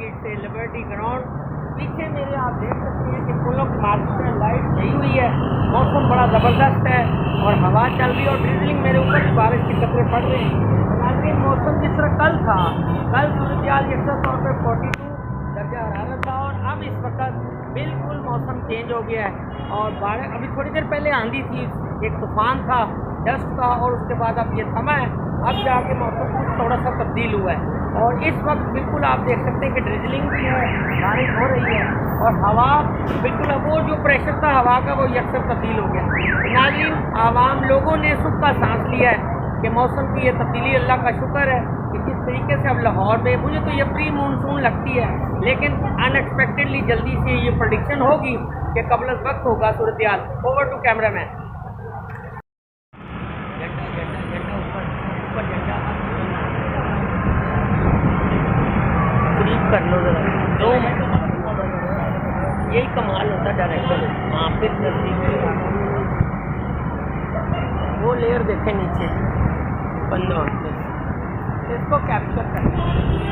Market से liberty ground. पीछे मेरे आप देख सकते हैं कि फूलों की मार्केट में लाइट गई हुई है। मौसम बड़ा ज़बरदस्त है और हवा चल रही है और ड्रिजलिंग मेरे ऊपर भी बारिश के कतरे पड़ रहे हैं। नाज़रीन, मौसम जिस तरह कल था, कल सूरत यकसा तौर पर 42 दर्जा हरारत था और अब इस वक्त बिल्कुल मौसम चेंज हो गया है और बारिश, अभी थोड़ी देर पहले आंधी थी, एक तूफ़ान था, डस्ट था और उसके बाद अब ये थमा है। अब जाके मौसम कुछ थोड़ा सा तब्दील हुआ है और इस वक्त बिल्कुल आप देख सकते हैं कि ड्रिजलिंग भी है, बारिश हो रही है और हवा बिल्कुल, अब वो जो प्रेशर था हवा का वो यकसर तब्दील हो गया। नाज़रीन, आवाम लोगों ने सुख का सांस लिया है कि मौसम की ये तब्दीली अल्लाह का शुक्र है कि जिस तरीके से अब लाहौर में, मुझे तो ये प्री मानसून लगती है लेकिन अनएक्सपेक्टेडली जल्दी से ये प्रेडिक्शन होगी कि कबल वक्त होगा सूरत हाल। Over to cameraman. कर लो जरा दो, यही कमाल होता डायरेक्टर। हाँ, फिर वो लेयर देखें नीचे 15, इसको कैप्चर करना।